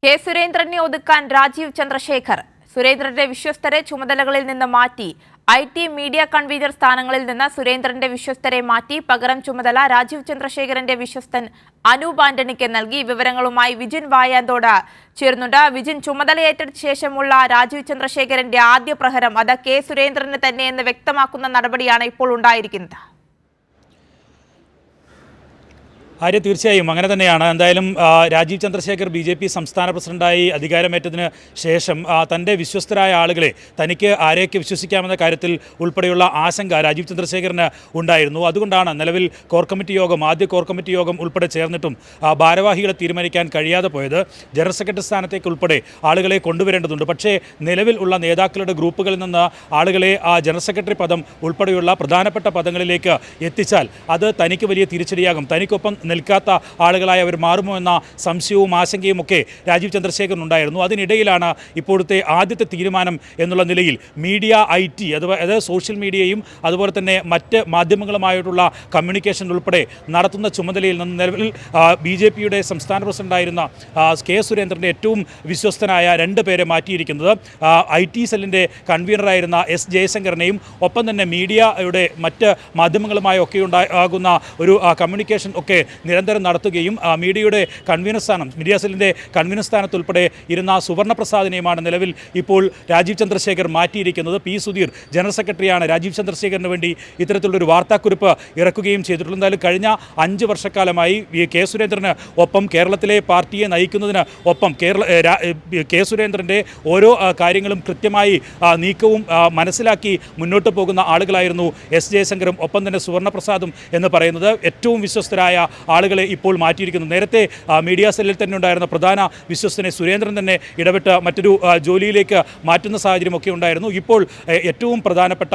K സുരേന്ദ്രനെ ഒതുക്കാൻ രാജീവ് ചന്ദ്രശേഖർ. സുരേന്ദ്രന്റെ വിശ്വസ്തരെ ചുമതലകളിൽ നിന്ന് മാറ്റി. IT മീഡിയ കൺവീനർ സ്ഥാനങ്ങളിൽ നിന്ന് സുരേന്ദ്രന്റെ വിശ്വസ്തരെ മാറ്റി. പകരം ചുമതല രാജീവ് ചന്ദ്രശേഖരന്റെ വിശ്വസ്തൻ അനൂപ് ആന്റണിക്ക് നൽകി. വിവരങ്ങളുമായി വിജിൻ വായാന്തോട് ചേർന്നുണ്ട്. വിജിൻ, ചുമതലയേറ്റ ശേഷമുള്ള രാജീവ് ചന്ദ്രശേഖരന്റെ ആദ്യ പ്രഹരം അത് കെ സുരേന്ദ്രന് തന്നെയെന്ന് വ്യക്തമാക്കുന്ന നടപടിയാണ് ഇപ്പോൾ ഉണ്ടായിരിക്കുന്നത്. ആര്യ, തീർച്ചയായും അങ്ങനെ തന്നെയാണ്. എന്തായാലും രാജീവ് ചന്ദ്രശേഖർ BJP സംസ്ഥാന പ്രസിഡന്റായി അധികാരമേറ്റതിന് ശേഷം തൻ്റെ വിശ്വസ്തരായ ആളുകളെ തനിക്ക് ആരെയൊക്കെ വിശ്വസിക്കാമെന്ന കാര്യത്തിൽ ഉൾപ്പെടെയുള്ള ആശങ്ക രാജീവ് ചന്ദ്രശേഖറിന് ഉണ്ടായിരുന്നു. അതുകൊണ്ടാണ് നിലവിൽ ആദ്യ കോർ കമ്മിറ്റി യോഗം ഉൾപ്പെടെ ചേർന്നിട്ടും ഭാരവാഹികളെ തീരുമാനിക്കാൻ കഴിയാതെ പോയത്. ജനറൽ സെക്രട്ടറി സ്ഥാനത്തേക്ക് ഉൾപ്പെടെ ആളുകളെ കൊണ്ടുവരേണ്ടതുണ്ട്. പക്ഷേ നിലവിൽ ഉള്ള നേതാക്കളുടെ ഗ്രൂപ്പുകളിൽ നിന്ന് ആളുകളെ ജനറൽ സെക്രട്ടറി പദം ഉൾപ്പെടെയുള്ള പ്രധാനപ്പെട്ട പദങ്ങളിലേക്ക് എത്തിച്ചാൽ അത് തനിക്ക് വലിയ തിരിച്ചടിയാകും. തനിക്കൊപ്പം നിൽക്കാത്ത ആളുകളായി അവർ മാറുമോ എന്ന സംശയവും ആശങ്കയും ഒക്കെ രാജീവ് ചന്ദ്രശേഖറിനുണ്ടായിരുന്നു. അതിനിടയിലാണ് ഇപ്പോഴത്തെ ആദ്യത്തെ തീരുമാനം എന്നുള്ള നിലയിൽ മീഡിയ IT അതായത് സോഷ്യൽ മീഡിയയും അതുപോലെ തന്നെ മറ്റ് മാധ്യമങ്ങളുമായിട്ടുള്ള കമ്മ്യൂണിക്കേഷൻ ഉൾപ്പെടെ നടത്തുന്ന ചുമതലയിൽ നിന്ന് നിലവിൽ BJPയുടെ സംസ്ഥാന പ്രസിഡന്റായിരുന്ന കെ സുരേന്ദ്രൻ്റെ ഏറ്റവും വിശ്വസ്തനായ 2 പേരെ മാറ്റിയിരിക്കുന്നത്. IT സെല്ലിൻ്റെ കൺവീനറായിരുന്ന S ജയശങ്കറിനെയും ഒപ്പം തന്നെ മീഡിയയുടെ മറ്റ് മാധ്യമങ്ങളുമായി ഒക്കെ ഉണ്ടാകുന്ന ഒരു കമ്മ്യൂണിക്കേഷൻ ഒക്കെ നിരന്തരം നടത്തുകയും മീഡിയയുടെ കൺവീനർ സ്ഥാനം മീഡിയ സെല്ലിൻ്റെ കൺവീനർ സ്ഥാനത്തുൾപ്പെടെ ഇരുന്ന സുവർണ പ്രസാദിനെയുമാണ് നിലവിൽ ഇപ്പോൾ രാജീവ് ചന്ദ്രശേഖർ മാറ്റിയിരിക്കുന്നത്. P സുധീർ ജനറൽ സെക്രട്ടറിയാണ് രാജീവ് ചന്ദ്രശേഖറിന് വേണ്ടി ഇത്തരത്തിലുള്ളൊരു വാർത്താക്കുറിപ്പ് ഇറക്കുകയും ചെയ്തിട്ടുള്ളത്. എന്തായാലും കഴിഞ്ഞ 5 വർഷക്കാലമായി കെ സുരേന്ദ്രന് ഒപ്പം കേരളത്തിലെ പാർട്ടിയെ നയിക്കുന്നതിന് ഒപ്പം കെ സുരേന്ദ്രൻ്റെ ഓരോ കാര്യങ്ങളും കൃത്യമായി നീക്കവും മനസ്സിലാക്കി മുന്നോട്ട് പോകുന്ന ആളുകളായിരുന്നു S ജയശങ്കറും ഒപ്പം തന്നെ സുവർണ പ്രസാദും എന്ന് പറയുന്നത്. ഏറ്റവും വിശ്വസ്തരായ ആളുകളെ ഇപ്പോൾ മാറ്റിയിരിക്കുന്നു. നേരത്തെ മീഡിയ സെല്ലിൽ തന്നെ ഉണ്ടായിരുന്ന പ്രധാന വിശ്വസ്തനെ സുരേന്ദ്രൻ തന്നെ ഇടപെട്ട് മറ്റൊരു ജോലിയിലേക്ക് മാറ്റുന്ന സാഹചര്യമൊക്കെ ഉണ്ടായിരുന്നു. ഇപ്പോൾ ഏറ്റവും പ്രധാനപ്പെട്ട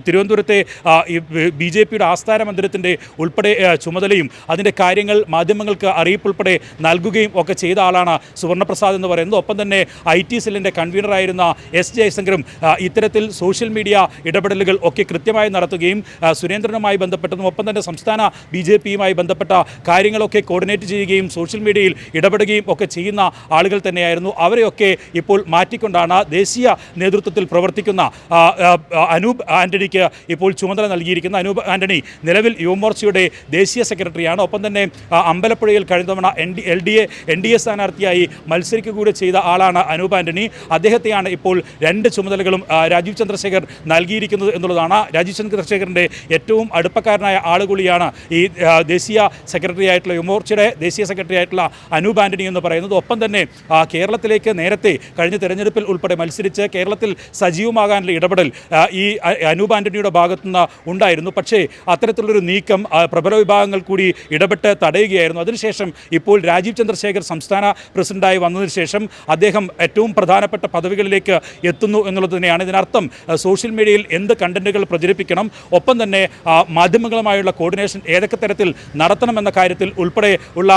തിരുവനന്തപുരത്തെ BJPയുടെ ആസ്ഥാന മന്ദിരത്തിൻ്റെ ഉൾപ്പെടെ ചുമതലയും അതിൻ്റെ കാര്യങ്ങൾ മാധ്യമങ്ങൾക്ക് അറിയിപ്പുൾപ്പെടെ നൽകുകയും ഒക്കെ ചെയ്ത ആളാണ് സുവർണപ്രസാദ് എന്ന് പറയുന്നത്. ഒപ്പം തന്നെ IT സെല്ലിൻ്റെ കൺവീനറായിരുന്ന S ജയശങ്കറും ഇത്തരത്തിൽ സോഷ്യൽ മീഡിയ ഇടപെടലുകൾ ഒക്കെ കൃത്യമായി നടത്തുകയും സുരേന്ദ്രനുമായി ബന്ധപ്പെട്ടതും ഒപ്പം തന്നെ സംസ്ഥാന BJPയുമായി ബന്ധപ്പെട്ട കാര്യങ്ങളൊക്കെ കോർഡിനേറ്റ് ചെയ്യുകയും സോഷ്യൽ മീഡിയയിൽ ഇടപെടുകയും ഒക്കെ ചെയ്യുന്ന ആളുകൾ തന്നെയായിരുന്നു. അവരെയൊക്കെ ഇപ്പോൾ മാറ്റിക്കൊണ്ടാണ് ദേശീയ നേതൃത്വത്തിൽ പ്രവർത്തിക്കുന്ന അനൂപ് ആന്റണിക്ക് ഇപ്പോൾ ചുമതല നൽകിയിരിക്കുന്നത്. അനൂപ് ആന്റണി നിലവിൽ യുവമോർച്ചയുടെ ദേശീയ സെക്രട്ടറിയാണ്. ഒപ്പം തന്നെ അമ്പലപ്പുഴയിൽ കഴിഞ്ഞ തവണ NDA സ്ഥാനാർത്ഥിയായി മത്സരിക്കുക കൂടി ചെയ്ത ആളാണ് അനൂപ് ആന്റണി. അദ്ദേഹത്തെയാണ് ഇപ്പോൾ 2 ചുമതലകളും രാജീവ് ചന്ദ്രശേഖർ നൽകിയിരിക്കുന്നത് എന്നുള്ളതാണ്. രാജീവ് ചന്ദ്രശേഖറിൻ്റെ ഏറ്റവും അടുപ്പക്കാരനായ ആളുകൂടിയാണ് ഈ ദേശീയ സെക്രട്ടറി ആയിട്ടുള്ള യുവമോർച്ചയുടെ ദേശീയ സെക്രട്ടറി ആയിട്ടുള്ള അനൂപ് ആന്റണി എന്ന് പറയുന്നത്. ഒപ്പം തന്നെ കേരളത്തിലേക്ക് നേരത്തെ കഴിഞ്ഞ തെരഞ്ഞെടുപ്പിൽ ഉൾപ്പെടെ മത്സരിച്ച് കേരളത്തിൽ സജീവമാകാനുള്ള ഇടപെടൽ ഈ അനൂപ് ആന്റണിയുടെ ഭാഗത്തുനിന്ന് ഉണ്ടായിരുന്നു. പക്ഷേ അത്തരത്തിലുള്ളൊരു നീക്കം പ്രബല വിഭാഗങ്ങൾ കൂടി ഇടപെട്ട് തടയുകയായിരുന്നു. അതിനുശേഷം ഇപ്പോൾ രാജീവ് ചന്ദ്രശേഖർ സംസ്ഥാന പ്രസിഡന്റായി വന്നതിന് ശേഷം അദ്ദേഹം ഏറ്റവും പ്രധാനപ്പെട്ട പദവികളിലേക്ക് എത്തുന്നു എന്നുള്ളത് തന്നെയാണ്. ഇതിനർത്ഥം സോഷ്യൽ മീഡിയയിൽ എന്ത് കണ്ടന്റുകൾ പ്രചരിപ്പിക്കണം, ഒപ്പം തന്നെ മാധ്യമങ്ങളുമായുള്ള കോർഡിനേഷൻ ഏതൊക്കെ തരത്തിൽ നടത്തണമെന്ന കാര്യത്തിൽ ഉൾപ്പെടെ ഉള്ള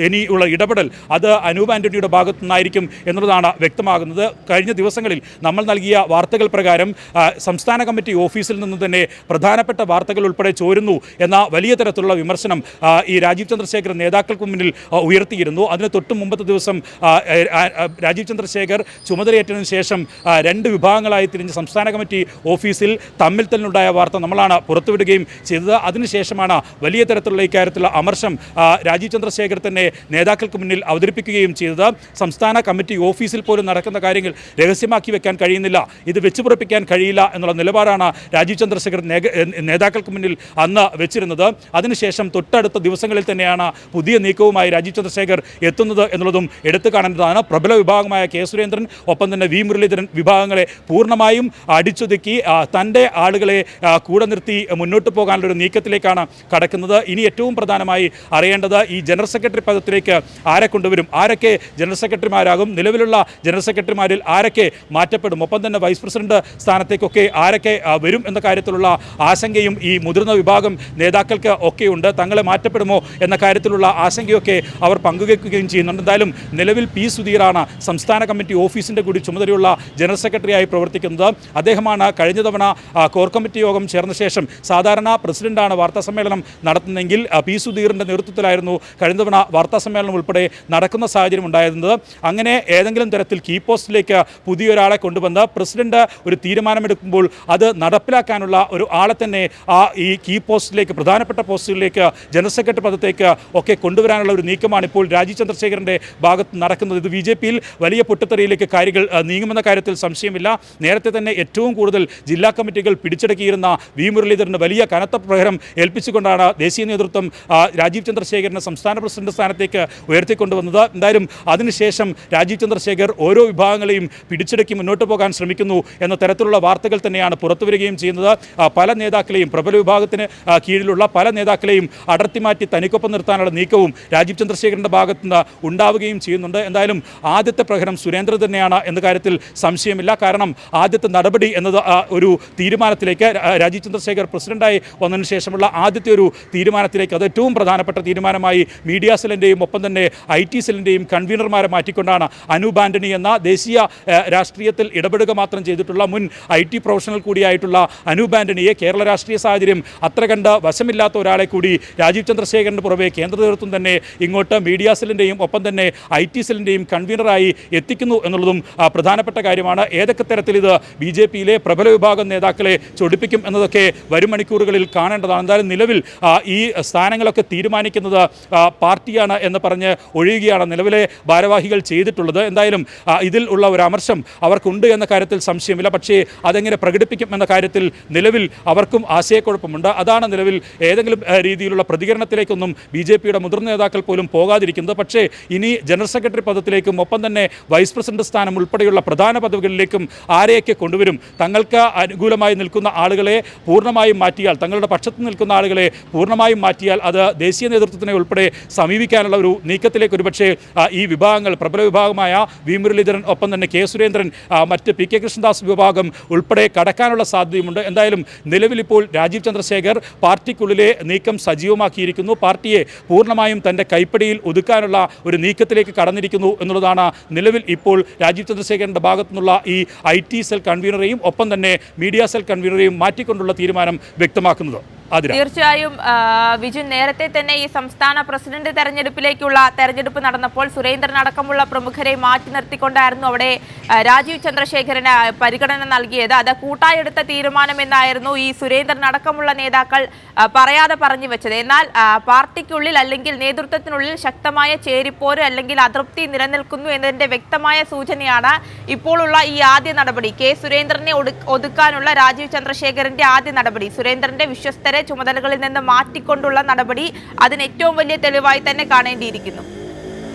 ഇനിയുള്ള ഇടപെടൽ അത് അനൂപ് ആന്റണിയുടെ ഭാഗത്തു നിന്നായിരിക്കും എന്നുള്ളതാണ് വ്യക്തമാകുന്നത്. കഴിഞ്ഞ ദിവസങ്ങളിൽ നമ്മൾ നൽകിയ വാർത്തകൾ പ്രകാരം സംസ്ഥാന കമ്മിറ്റി ഓഫീസിൽ നിന്ന് തന്നെ പ്രധാനപ്പെട്ട വാർത്തകൾ ഉൾപ്പെടെ ചോരുന്നു എന്ന വലിയ തരത്തിലുള്ള വിമർശനം ഈ രാജീവ് ചന്ദ്രശേഖർ നേതാക്കൾക്ക് മുന്നിൽ ഉയർത്തിയിരുന്നു. അതിന് തൊട്ട് മുമ്പത്തെ ദിവസം രാജീവ് ചന്ദ്രശേഖർ ചുമതലയേറ്റതിനു ശേഷം 2 വിഭാഗങ്ങളായി തിരിഞ്ഞ് സംസ്ഥാന കമ്മിറ്റി ഓഫീസിൽ തമ്മിൽ തല്ലുണ്ടായ വാർത്ത നമ്മളാണ് പുറത്തുവിടുകയും ചെയ്തത്. അതിനുശേഷമാണ് വലിയ തരത്തിലുള്ള ഇക്കാര്യത്തിലുള്ള അമർഷം രാജീവ് ചന്ദ്രശേഖർ തന്നെ നേതാക്കൾക്ക് മുന്നിൽ അവതരിപ്പിക്കുകയും ചെയ്തത്. സംസ്ഥാന കമ്മിറ്റി ഓഫീസിൽ പോലും നടക്കുന്ന കാര്യങ്ങൾ രഹസ്യമാക്കി വെക്കാൻ കഴിയുന്നില്ല, ഇത് വെച്ചുപുറപ്പിക്കാൻ കഴിയില്ല എന്നുള്ള നിലപാടാണ് രാജീവ് ചന്ദ്രശേഖർ നേതാക്കൾക്ക് മുന്നിൽ അന്ന് വെച്ചിരുന്നത്. അതിനുശേഷം തൊട്ടടുത്ത ദിവസങ്ങളിൽ തന്നെയാണ് പുതിയ നീക്കവുമായി രാജീവ് ചന്ദ്രശേഖർ എത്തുന്നത് എന്നുള്ളതും എടുത്തു കാണേണ്ടതാണ്. പ്രബല വിഭാഗമായ കെ സുരേന്ദ്രൻ ഒപ്പം തന്നെ V മുരളീധരൻ വിഭാഗങ്ങളെ പൂർണ്ണമായും അടിച്ചൊതുക്കി തൻ്റെ ആളുകളെ കൂടെ നിർത്തി മുന്നോട്ട് പോകാനുള്ളൊരു നീക്കത്തിലേക്കാണ് കടക്കുന്നത്. ഇനി ഏറ്റവും പ്രധാനമായി അറിയേണ്ടത് ഈ ജനറൽ സെക്രട്ടറി പദത്തിലേക്ക് ആരെ കൊണ്ടുവരും, ആരൊക്കെ ജനറൽ സെക്രട്ടറിമാരാകും, നിലവിലുള്ള ജനറൽ സെക്രട്ടറിമാരിൽ ആരൊക്കെ മാറ്റപ്പെടും, ഒപ്പം തന്നെ വൈസ് പ്രസിഡന്റ് സ്ഥാനത്തേക്കൊക്കെ ആരൊക്കെ വരും എന്ന കാര്യത്തിലുള്ള ആശങ്കയും ഈ മുതിർന്ന വിഭാഗം നേതാക്കൾക്ക് ഒക്കെയുണ്ട്. തങ്ങളെ മാറ്റപ്പെടുമോ എന്ന കാര്യത്തിലുള്ള ആശങ്കയൊക്കെ അവർ പങ്കുവയ്ക്കുകയും ചെയ്യുന്നുണ്ട്. എന്തായാലും നിലവിൽ P സുധീറാണ് സംസ്ഥാന കമ്മിറ്റി ഓഫീസിൻ്റെ കൂടി ചുമതലയുള്ള ജനറൽ സെക്രട്ടറിയായി പ്രവർത്തിക്കുന്നത്. അദ്ദേഹമാണ് കഴിഞ്ഞ തവണ കോർ കമ്മിറ്റി യോഗം ചേർന്ന ശേഷം സാധാരണ പ്രസിഡന്റാണ് വാർത്താ സമ്മേളനം നടത്തുന്നതെങ്കിൽ പി സുധീറിൻ്റെ നേതൃത്വത്തിലായിരുന്നു കഴിഞ്ഞ തവണ വാർത്താസമ്മേളനം ഉൾപ്പെടെ നടക്കുന്ന സാഹചര്യം ഉണ്ടായിരുന്നത്. അങ്ങനെ ഏതെങ്കിലും തരത്തിൽ കീ പോസ്റ്റിലേക്ക് പുതിയൊരാളെ കൊണ്ടുവന്ന് പ്രസിഡന്റ് ഒരു തീരുമാനമെടുക്കുമ്പോൾ അത് നടപ്പിലാക്കാനുള്ള ഒരു ആളെ തന്നെ ഈ കീ പോസ്റ്റിലേക്ക്, പ്രധാനപ്പെട്ട പോസ്റ്റുകളിലേക്ക്, ജനറൽ സെക്രട്ടറി പദത്തേക്ക് ഒക്കെ കൊണ്ടുവരാനുള്ള ഒരു നീക്കമാണ് ഇപ്പോൾ രാജീവ് ചന്ദ്രശേഖരൻ്റെ ഭാഗത്ത് നടക്കുന്നത്. ഇത് BJP-യിൽ വലിയ പൊട്ടിത്തെറിയിലേക്ക് കാര്യങ്ങൾ നീങ്ങുമെന്ന കാര്യത്തിൽ സംശയമില്ല. നേരത്തെ തന്നെ ഏറ്റവും കൂടുതൽ ജില്ലാ കമ്മിറ്റികൾ പിടിച്ചടക്കിയിരുന്ന വി മുരളീധരന് വലിയ കനത്ത പ്രഹരം ഏൽപ്പിച്ചുകൊണ്ടാണ് ദേശീയ നേതൃത്വം രാജീവ് ചന്ദ്രശേഖരനെ സംസ്ഥാന പ്രസിഡന്റ് സ്ഥാനത്തേക്ക് ഉയർത്തിക്കൊണ്ടുവന്നത്. എന്തായാലും അതിനുശേഷം രാജീവ് ചന്ദ്രശേഖർ ഓരോ വിഭാഗങ്ങളെയും പിടിച്ചടക്കി മുന്നോട്ട് പോകാൻ ശ്രമിക്കുന്നു എന്ന തരത്തിലുള്ള വാർത്തകൾ തന്നെയാണ് പുറത്തു വരികയും ചെയ്യുന്നത്. പല നേതാക്കളെയും, പ്രബല വിഭാഗത്തിന് കീഴിലുള്ള പല നേതാക്കളെയും അടർത്തി മാറ്റി തനിക്കൊപ്പം നിർത്താനുള്ള നീക്കവും രാജീവ് ചന്ദ്രശേഖരൻ്റെ ഭാഗത്തുനിന്ന് ഉണ്ടാവുകയും ചെയ്യുന്നുണ്ട്. എന്തായാലും ആദ്യത്തെ പ്രഹരം സുരേന്ദ്രൻ തന്നെയാണ് എന്ന കാര്യത്തിൽ സംശയമില്ല. കാരണം ആദ്യത്തെ നടപടി എന്നത് ഒരു തീരുമാനത്തിലേക്ക്, രാജീവ് ചന്ദ്രശേഖർ പ്രസിഡന്റായി വന്നതിന് ശേഷമുള്ള ആദ്യത്തെ ഒരു തീരുമാനത്തിലേക്ക്, അത് ഏറ്റവും പ്രധാനപ്പെട്ട തീരുമാനമായി മീഡിയ സെല്ലിൻ്റെയും ഒപ്പം തന്നെ IT സെല്ലിൻ്റെയും കൺവീനർമാരെ മാറ്റിക്കൊണ്ടാണ് അനൂപ് ആന്റണി എന്ന ദേശീയ രാഷ്ട്രീയത്തിൽ ഇടപെടുക മാത്രം ചെയ്തിട്ടുള്ള മുൻ IT പ്രൊഫഷണൽ കൂടിയായിട്ടുള്ള അനൂപ് ആന്റണിയെ, കേരള രാഷ്ട്രീയ സാഹചര്യം അത്ര കണ്ട് വശമില്ലാത്ത ഒരാളെ കൂടി രാജീവ് ചന്ദ്രശേഖരന് പുറമെ കേന്ദ്ര നേതൃത്വം തന്നെ ഇങ്ങോട്ട് മീഡിയ സെല്ലിൻ്റെയും ഒപ്പം തന്നെ IT സെല്ലിൻ്റെയും കൺവീനറായി എത്തിക്കുന്നു എന്നുള്ളതും പ്രധാനപ്പെട്ട കാര്യമാണ്. ഏതൊക്കെ തരത്തിൽ ഇത് BJP-യിലെ പ്രബല വിഭാഗം നേതാക്കളെ ചൊടിപ്പിക്കും എന്നതൊക്കെ വരും മണിക്കൂറുകളിൽ കാണേണ്ടതാണ്. എന്തായാലും നിലവിൽ ഈ സ്ഥാനങ്ങളൊക്കെ തീരുമാനിക്കുന്നത് പാർട്ടിയാണ് എന്ന് പറഞ്ഞ് ഒഴിയുകയാണ് നിലവിലെ ഭാരവാഹികൾ ചെയ്തിട്ടുള്ളത്. എന്തായാലും ഇതിൽ ഉള്ള ഒരു അമർഷം അവർക്കുണ്ട് എന്ന കാര്യത്തിൽ സംശയമില്ല. പക്ഷേ അതെങ്ങനെ പ്രകടിപ്പിക്കും എന്ന കാര്യത്തിൽ നിലവിൽ അവർക്കും ആശയക്കുഴപ്പമുണ്ട്. അതാണ് നിലവിൽ ഏതെങ്കിലും രീതിയിലുള്ള പ്രതികരണത്തിലേക്കൊന്നും BJP-യുടെ മുതിർന്ന നേതാക്കൾ പോലും പോകാതിരിക്കുന്നത്. പക്ഷേ ഇനി ജനറൽ സെക്രട്ടറി പദത്തിലേക്കും ഒപ്പം തന്നെ വൈസ് പ്രസിഡന്റ് സ്ഥാനം ഉൾപ്പെടെയുള്ള പ്രധാന പദവികളിലേക്കും ആരെയൊക്കെ കൊണ്ടുവരും, തങ്ങൾക്ക് അനുകൂലമായി നിൽക്കുന്ന ആളുകളെ പൂർണ്ണമായും മാറ്റിയാൽ, തങ്ങളുടെ പക്ഷത്ത് നിൽക്കുന്ന ആളുകളെ പൂർണ്ണമായും മാറ്റിയാൽ അത് ദേശീയ നേതൃത്വത്തിനെ ഉൾപ്പെടെ സമീപിക്കാനുള്ള ഒരു നീക്കത്തിലേക്ക് ഒരുപക്ഷേ ഈ വിഭാഗങ്ങൾ, പ്രബല വിഭാഗമായ വി മുരളീധരൻ ഒപ്പം തന്നെ K സുരേന്ദ്രൻ, മറ്റ് PK കൃഷ്ണദാസ് വിഭാഗം ഉൾപ്പെടെ കടക്കാനുള്ള സാധ്യതയുമുണ്ട്. എന്തായാലും നിലവിലിപ്പോൾ രാജീവ് ചന്ദ്രശേഖർ പാർട്ടിക്കുള്ളിലെ നീക്കം സജീവമാക്കിയിരിക്കുന്നു. പാർട്ടിയെ പൂർണ്ണമായും തൻ്റെ കൈപ്പിടിയിൽ ഒതുക്കാനുള്ള ഒരു നീക്കത്തിലേക്ക് കടന്നിരിക്കുന്നു എന്നുള്ളതാണ് നിലവിൽ ഇപ്പോൾ രാജീവ് ചന്ദ്രശേഖരൻ്റെ ഭാഗത്തു നിന്നുള്ള ഈ IT സെൽ കൺവീനറെയും ഒപ്പം തന്നെ മീഡിയ സെൽ കൺവീനറെയും മാറ്റിക്കൊണ്ടുള്ള തീരുമാനം വ്യക്തമാക്കുന്നത്. തീർച്ചയായും വിജുൻ, നേരത്തെ തന്നെ ഈ സംസ്ഥാന പ്രസിഡന്റ് തെരഞ്ഞെടുപ്പിലേക്കുള്ള തെരഞ്ഞെടുപ്പ് നടന്നപ്പോൾ സുരേന്ദ്രൻ അടക്കമുള്ള പ്രമുഖരെ മാറ്റി നിർത്തിക്കൊണ്ടായിരുന്നു അവിടെ രാജീവ് ചന്ദ്രശേഖരന് പരിഗണന നൽകിയത്. അത് കൂട്ടായെടുത്ത തീരുമാനമെന്നായിരുന്നു ഈ സുരേന്ദ്രൻ അടക്കമുള്ള നേതാക്കൾ പറയാതെ പറഞ്ഞു വെച്ചത്. എന്നാൽ പാർട്ടിക്കുള്ളിൽ അല്ലെങ്കിൽ നേതൃത്വത്തിനുള്ളിൽ ശക്തമായ ചേരിപ്പോര് അല്ലെങ്കിൽ അതൃപ്തി നിലനിൽക്കുന്നു എന്നതിന്റെ വ്യക്തമായ സൂചനയാണ് ഇപ്പോഴുള്ള ഈ ആദ്യ നടപടി. K സുരേന്ദ്രനെ ഒതുക്കാനുള്ള രാജീവ് ചന്ദ്രശേഖരന്റെ ആദ്യ നടപടി, സുരേന്ദ്രന്റെ വിശ്വസ്തരെ ചുമതലകളിൽ നിന്ന് മാറ്റിക്കൊണ്ടുള്ള നടപടി, അതിന് ഏറ്റവും വലിയ തെളിവായി തന്നെ കാണേണ്ടിയിരിക്കുന്നു.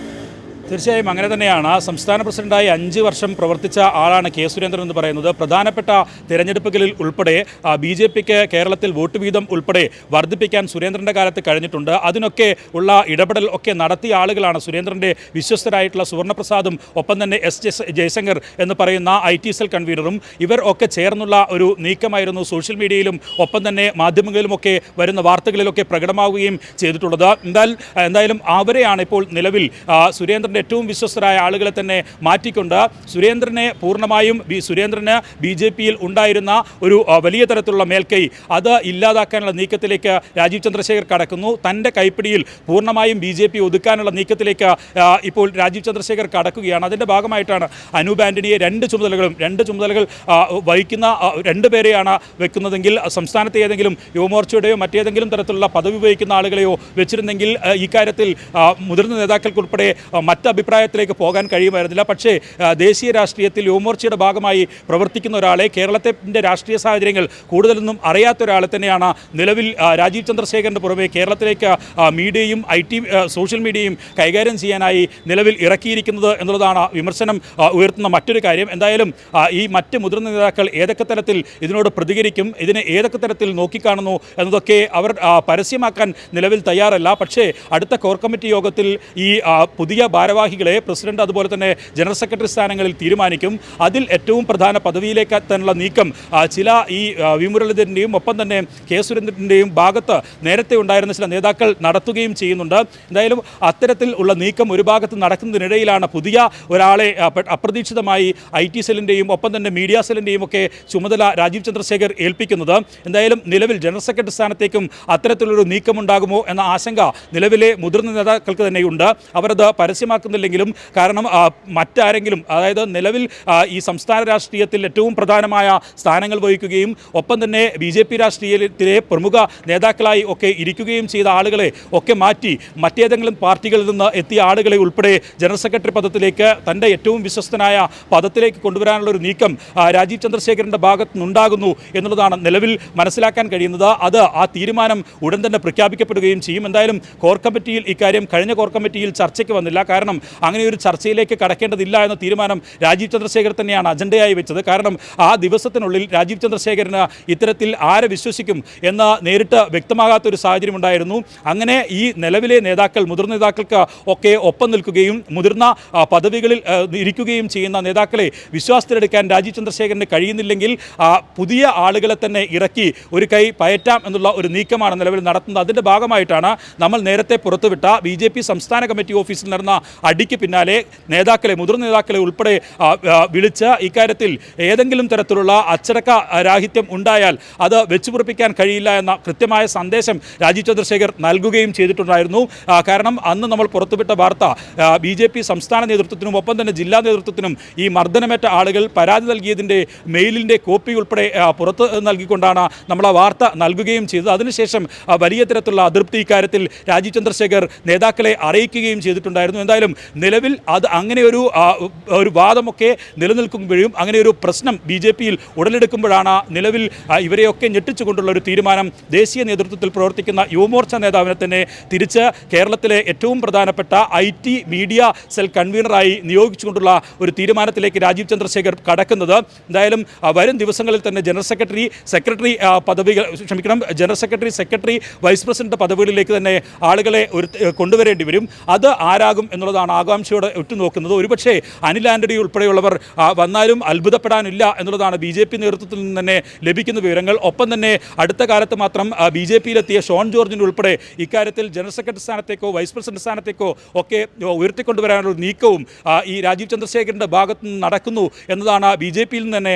തീർച്ചയായും അങ്ങനെ തന്നെയാണ്. സംസ്ഥാന പ്രസിഡന്റായി 5 വർഷം പ്രവർത്തിച്ച ആളാണ് K സുരേന്ദ്രൻ എന്ന് പറയുന്നത്. പ്രധാനപ്പെട്ട തിരഞ്ഞെടുപ്പുകളിൽ ഉൾപ്പെടെ BJP-ക്ക് കേരളത്തിൽ വോട്ട് വീതം ഉൾപ്പെടെ വർദ്ധിപ്പിക്കാൻ സുരേന്ദ്രൻ്റെ കാലത്ത് കഴിഞ്ഞിട്ടുണ്ട്. അതിനൊക്കെ ഉള്ള ഇടപെടൽ ഒക്കെ നടത്തിയ ആളുകളാണ് സുരേന്ദ്രൻ്റെ വിശ്വസ്തരായിട്ടുള്ള സുവർണപ്രസാദും ഒപ്പം തന്നെ S ജയശങ്കർ എന്ന് പറയുന്ന IT സെൽ കൺവീനറും. ഇവർ ഒക്കെ ചേർന്നുള്ള ഒരു നീക്കമായിരുന്നു സോഷ്യൽ മീഡിയയിലും ഒപ്പം തന്നെ മാധ്യമങ്ങളിലുമൊക്കെ വരുന്ന വാർത്തകളിലൊക്കെ പ്രകടമാവുകയും ചെയ്തിട്ടുള്ളത്. എന്തായാലും അവരെയാണ് ഇപ്പോൾ നിലവിൽ സുരേന്ദ്രൻ്റെ ഏറ്റവും വിശ്വസ്തരായ ആളുകളെ തന്നെ മാറ്റിക്കൊണ്ട് സുരേന്ദ്രനെ പൂർണ്ണമായും സുരേന്ദ്രന് BJP-യിൽ ഉണ്ടായിരുന്ന ഒരു വലിയ തരത്തിലുള്ള മേൽക്കൈ അത് ഇല്ലാതാക്കാനുള്ള നീക്കത്തിലേക്ക് രാജീവ് ചന്ദ്രശേഖർ കടക്കുന്നു. തൻ്റെ കൈപ്പിടിയിൽ പൂർണ്ണമായും BJP ഒതുക്കാനുള്ള നീക്കത്തിലേക്ക് ഇപ്പോൾ രാജീവ് ചന്ദ്രശേഖർ കടക്കുകയാണ്. അതിൻ്റെ ഭാഗമായിട്ടാണ് അനൂപ് ആന്റണിയെ രണ്ട് ചുമതലകൾ വഹിക്കുന്ന 2 പേരെയാണ് വെക്കുന്നതെങ്കിൽ സംസ്ഥാനത്തെ ഏതെങ്കിലും യുവമോർച്ചയുടെയോ മറ്റേതെങ്കിലും തരത്തിലുള്ള പദവി വഹിക്കുന്ന ആളുകളെയോ വെച്ചിരുന്നെങ്കിൽ ഇക്കാര്യത്തിൽ മുതിർന്ന നേതാക്കൾക്കുൾപ്പെടെ മറ്റ് അഭിപ്രായത്തിലേക്ക് പോകാൻ കഴിയുമായിരുന്നില്ല. പക്ഷേ ദേശീയ രാഷ്ട്രീയത്തിൽ യുവമോർച്ചയുടെ ഭാഗമായി പ്രവർത്തിക്കുന്ന ഒരാളെ, കേരളത്തിൻ്റെ രാഷ്ട്രീയ സാഹചര്യങ്ങൾ കൂടുതലൊന്നും അറിയാത്ത ഒരാളെ തന്നെയാണ് നിലവിൽ രാജീവ് ചന്ദ്രശേഖരൻ്റെ പുറമെ കേരളത്തിലേക്ക് മീഡിയയും സോഷ്യൽ മീഡിയയും കൈകാര്യം ചെയ്യാനായി നിലവിൽ ഇറക്കിയിരിക്കുന്നത് എന്നുള്ളതാണ് വിമർശനം ഉയർത്തുന്ന മറ്റൊരു കാര്യം. എന്തായാലും ഈ മറ്റ് മുതിർന്ന നേതാക്കൾ ഏതൊക്കെ തരത്തിൽ ഇതിനോട് പ്രതികരിക്കും, ഇതിനെ ഏതൊക്കെ തരത്തിൽ നോക്കിക്കാണുന്നു എന്നതൊക്കെ അവർ പരസ്യമാക്കാൻ നിലവിൽ തയ്യാറല്ല. പക്ഷേ അടുത്ത കോർ കമ്മിറ്റി യോഗത്തിൽ ഈ പുതിയ ഭാരവാഹികൾ ഭാരവാഹികളെ പ്രസിഡന്റ് അതുപോലെ തന്നെ ജനറൽ സെക്രട്ടറി സ്ഥാനങ്ങളിൽ തീരുമാനിക്കും. അതിൽ ഏറ്റവും പ്രധാന പദവിയിലേക്ക് എത്താനുള്ള നീക്കം ചില ഈ വി മുരളീധരൻ്റെയും ഒപ്പം തന്നെ കെ സുരേന്ദ്രൻ്റെയും ഭാഗത്ത് നേരത്തെ ഉണ്ടായിരുന്ന ചില നേതാക്കൾ നടത്തുകയും ചെയ്യുന്നുണ്ട്. എന്തായാലും അത്തരത്തിൽ ഉള്ള നീക്കം ഒരു ഭാഗത്ത് നടക്കുന്നതിനിടയിലാണ് പുതിയ ഒരാളെ അപ്രതീക്ഷിതമായി IT സെല്ലിൻ്റെയും ഒപ്പം തന്നെ മീഡിയ സെല്ലിൻ്റെയും ഒക്കെ ചുമതല രാജീവ് ചന്ദ്രശേഖർ ഏൽപ്പിക്കുന്നത്. എന്തായാലും നിലവിൽ ജനറൽ സെക്രട്ടറി സ്ഥാനത്തേക്കും അത്തരത്തിലൊരു നീക്കമുണ്ടാകുമോ എന്ന ആശങ്ക നിലവിലെ മുതിർന്ന നേതാക്കൾക്ക് തന്നെയുണ്ട്. അവരത് പരസ്യമാക്കുന്നില്ലെങ്കിലും കാരണം മറ്റാരെങ്കിലും, അതായത് നിലവിൽ ഈ സംസ്ഥാന രാഷ്ട്രീയത്തിൽ ഏറ്റവും പ്രധാനമായ സ്ഥാനങ്ങൾ വഹിക്കുകയും ഒപ്പം തന്നെ BJP രാഷ്ട്രീയത്തിലെ പ്രമുഖ നേതാക്കളായി ഒക്കെ ഇരിക്കുകയും ചെയ്ത ആളുകളെ ഒക്കെ മാറ്റി മറ്റേതെങ്കിലും പാർട്ടികളിൽ നിന്ന് എത്തിയ ആളുകളെ ഉൾപ്പെടെ ജനറൽ സെക്രട്ടറി പദത്തിലേക്ക് തൻ്റെ ഏറ്റവും വിശ്വസ്തനായ പദത്തിലേക്ക് കൊണ്ടുവരാനുള്ള ഒരു നീക്കം രാജീവ് ചന്ദ്രശേഖരൻ്റെ ഭാഗത്തു നിന്നുണ്ടാകുന്നു എന്നുള്ളതാണ് നിലവിൽ മനസ്സിലാക്കാൻ കഴിയുന്നത്. അത് ആ തീരുമാനം ഉടൻ തന്നെ പ്രഖ്യാപിക്കപ്പെടുകയും ചെയ്യും. എന്തായാലും കോർ കമ്മിറ്റിയിൽ ഇക്കാര്യം കഴിഞ്ഞ കോർ കമ്മിറ്റിയിൽ ചർച്ചയ്ക്ക് വന്നില്ല. കാരണം അങ്ങനെ ഒരു ചർച്ചയിലേക്ക് കടക്കേണ്ടതില്ല എന്ന തീരുമാനം രാജീവ് ചന്ദ്രശേഖർ തന്നെയാണ് അജണ്ടയായി വെച്ചത്. കാരണം ആ ദിവസത്തിനുള്ളിൽ രാജീവ് ചന്ദ്രശേഖരന് ഇത്തരത്തിൽ ആരെ വിശ്വസിക്കും എന്ന് നേരിട്ട് വ്യക്തമാകാത്തൊരു സാഹചര്യം ഉണ്ടായിരുന്നു. അങ്ങനെ ഈ നിലവിലെ നേതാക്കൾ, മുതിർന്ന നേതാക്കൾക്ക് ഒക്കെ ഒപ്പം നിൽക്കുകയും മുതിർന്ന പദവികളിൽ ഇരിക്കുകയും ചെയ്യുന്ന നേതാക്കളെ വിശ്വാസത്തിലെടുക്കാൻ രാജീവ് ചന്ദ്രശേഖരന് കഴിയുന്നില്ലെങ്കിൽ പുതിയ ആളുകളെ തന്നെ ഇറക്കി ഒരു കൈ പയറ്റാം എന്നുള്ള ഒരു നീക്കമാണ് നിലവിൽ നടത്തുന്നത്. അതിൻ്റെ ഭാഗമായിട്ടാണ് നമ്മൾ നേരത്തെ പുറത്തുവിട്ട BJP സംസ്ഥാന കമ്മിറ്റി ഓഫീസിൽ നടന്ന അടിക്ക് പിന്നാലെ നേതാക്കളെ, മുതിർന്ന നേതാക്കളെ ഉൾപ്പെടെ വിളിച്ച് ഇക്കാര്യത്തിൽ ഏതെങ്കിലും തരത്തിലുള്ള അച്ചടക്ക രാഹിത്യം ഉണ്ടായാൽ അത് വെച്ചുപുറപ്പിക്കാൻ കഴിയില്ല എന്ന കൃത്യമായ സന്ദേശം രാജീവ് ചന്ദ്രശേഖർ നൽകുകയും ചെയ്തിട്ടുണ്ടായിരുന്നു. കാരണം അന്ന് നമ്മൾ പുറത്തുവിട്ട വാർത്ത BJP സംസ്ഥാന നേതൃത്വത്തിനും ഒപ്പം തന്നെ ജില്ലാ നേതൃത്വത്തിനും ഈ മർദ്ദനമേറ്റ ആളുകൾ പരാതി നൽകിയതിൻ്റെ മെയിലിൻ്റെ കോപ്പി ഉൾപ്പെടെ പുറത്ത് നൽകിക്കൊണ്ടാണ് നമ്മൾ ആ വാർത്ത നൽകുകയും ചെയ്തത്. അതിനുശേഷം വലിയ തരത്തിലുള്ള അതൃപ്തി ഇക്കാര്യത്തിൽ രാജീവ് ചന്ദ്രശേഖർ നേതാക്കളെ അറിയിക്കുകയും ചെയ്തിട്ടുണ്ടായിരുന്നു. എന്തായാലും നിലവിൽ അത് അങ്ങനെ ഒരു വാദമൊക്കെ നിലനിൽക്കുമ്പോഴും അങ്ങനെ ഒരു പ്രശ്നം BJPയിൽ ഉടലെടുക്കുമ്പോഴാണ് നിലവിൽ ഇവരെയൊക്കെ ഞെട്ടിച്ചുകൊണ്ടുള്ള ഒരു തീരുമാനം ദേശീയ നേതൃത്വത്തിൽ പ്രവർത്തിക്കുന്ന യുവമോർച്ച നേതാവിനെ തന്നെ തിരിച്ച് കേരളത്തിലെ ഏറ്റവും പ്രധാനപ്പെട്ട IT മീഡിയ സെൽ കൺവീനറായി നിയോഗിച്ചുകൊണ്ടുള്ള ഒരു തീരുമാനത്തിലേക്ക് രാജീവ് ചന്ദ്രശേഖർ കടക്കുന്നത്. എന്തായാലും വരും ദിവസങ്ങളിൽ തന്നെ ജനറൽ സെക്രട്ടറി വൈസ് പ്രസിഡന്റ് പദവികളിലേക്ക് തന്നെ ആളുകളെ കൊണ്ടുവരേണ്ടി വരും. അത് ആരാകും എന്നുള്ളതാണ് ആകാംക്ഷയോടെ ഉറ്റുനോക്കുന്നത്. ഒരുപക്ഷെ അനിൽ ആന്റണി ഉൾപ്പെടെയുള്ളവർ വന്നാലും അത്ഭുതപ്പെടാനില്ല എന്നുള്ളതാണ് BJP നേതൃത്വത്തിൽ നിന്ന് തന്നെ ലഭിക്കുന്ന വിവരങ്ങൾ. ഒപ്പം തന്നെ അടുത്ത കാലത്ത് മാത്രം BJPയിലെത്തിയ ഷോൺ ജോർജിന് ഉൾപ്പെടെ ഇക്കാര്യത്തിൽ ജനറൽ സെക്രട്ടറി സ്ഥാനത്തേക്കോ വൈസ് പ്രസിഡന്റ് സ്ഥാനത്തേക്കോ ഒക്കെ ഉയർത്തിക്കൊണ്ടുവരാനുള്ള നീക്കവും ഈ രാജീവ് ചന്ദ്രശേഖരൻ്റെ ഭാഗത്തു നിന്ന് നടക്കുന്നു എന്നതാണ് BJPയിൽ നിന്ന് തന്നെ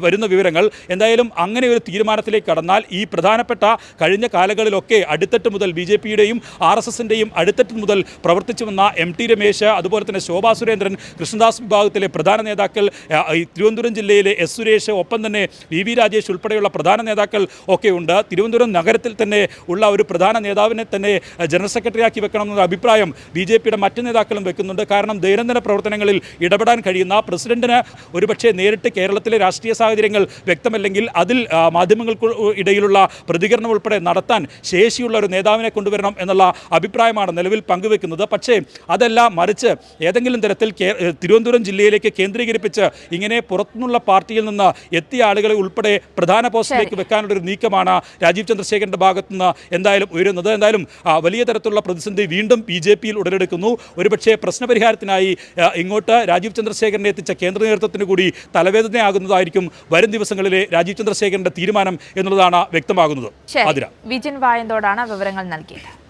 വരുന്ന വിവരങ്ങൾ. എന്തായാലും അങ്ങനെ ഒരു തീരുമാനത്തിലേക്ക് കടന്നാൽ ഈ പ്രധാനപ്പെട്ട കഴിഞ്ഞ കാലങ്ങളിലൊക്കെ അടിത്തട്ട് മുതൽ BJPയുടെയും RSSൻ്റെയും അടിത്തട്ട് മുതൽ പ്രവർത്തിച്ചു വന്ന MT രമേശ്, അതുപോലെ തന്നെ ശോഭാ സുരേന്ദ്രൻ, കൃഷ്ണദാസ് വിഭാഗത്തിലെ പ്രധാന നേതാക്കൾ, തിരുവനന്തപുരം ജില്ലയിലെ S സുരേഷ്, ഒപ്പം തന്നെ VV രാജേഷ് ഉൾപ്പെടെയുള്ള പ്രധാന നേതാക്കൾ ഒക്കെ ഉണ്ട്. തിരുവനന്തപുരം നഗരത്തിൽ തന്നെ ഉള്ള ഒരു പ്രധാന നേതാവിനെ തന്നെ ജനറൽ സെക്രട്ടറിയാക്കി വെക്കണമെന്ന അഭിപ്രായം BJPയുടെ മറ്റ് നേതാക്കളും വെക്കുന്നുണ്ട്. കാരണം ദൈനംദിന പ്രവർത്തനങ്ങളിൽ ഇടപെടാൻ കഴിയുന്ന പ്രസിഡന്റിന് ഒരുപക്ഷെ നേരിട്ട് കേരളത്തിലെ രാഷ്ട്രീയ സാഹചര്യങ്ങൾ വ്യക്തമല്ലെങ്കിൽ അതിൽ മാധ്യമങ്ങൾക്ക് ഇടയിലുള്ള പ്രതികരണം ഉൾപ്പെടെ നടത്താൻ ശേഷിയുള്ള ഒരു നേതാവിനെ കൊണ്ടുവരണം എന്നുള്ള അഭിപ്രായമാണ് നിലവിൽ പങ്കുവെക്കുന്നത്. പക്ഷേ അതല്ല, മറിച്ച് ഏതെങ്കിലും തരത്തിൽ തിരുവനന്തപുരം ജില്ലയിലേക്ക് കേന്ദ്രീകരിപ്പിച്ച് ഇങ്ങനെ പുറത്തുനിന്നുള്ള പാർട്ടിയിൽ നിന്ന് എത്തിയ ആളുകളെ ഉൾപ്പെടെ പ്രധാന പോസ്റ്റിലേക്ക് വെക്കാനുള്ളൊരു നീക്കമാണ് രാജീവ് ചന്ദ്രശേഖരൻ്റെ ഭാഗത്തുനിന്ന് എന്തായാലും ഉയരുന്നത്. എന്തായാലും വലിയ തരത്തിലുള്ള പ്രതിസന്ധി വീണ്ടും BJPയിൽ ഉടലെടുക്കുന്നു. ഒരുപക്ഷെ പ്രശ്നപരിഹാരത്തിനായി ഇങ്ങോട്ട് രാജീവ് ചന്ദ്രശേഖരനെ എത്തിച്ച കേന്ദ്ര നേതൃത്വത്തിന് കൂടി തലവേദനയാകുന്നതായിരിക്കും വരും ദിവസങ്ങളിലെ രാജീവ് ചന്ദ്രശേഖരൻ്റെ തീരുമാനം എന്നുള്ളതാണ് വ്യക്തമാകുന്നത്. വിജിൻ വായന്തോടാണ് വിവരങ്ങൾ നൽകിയത്.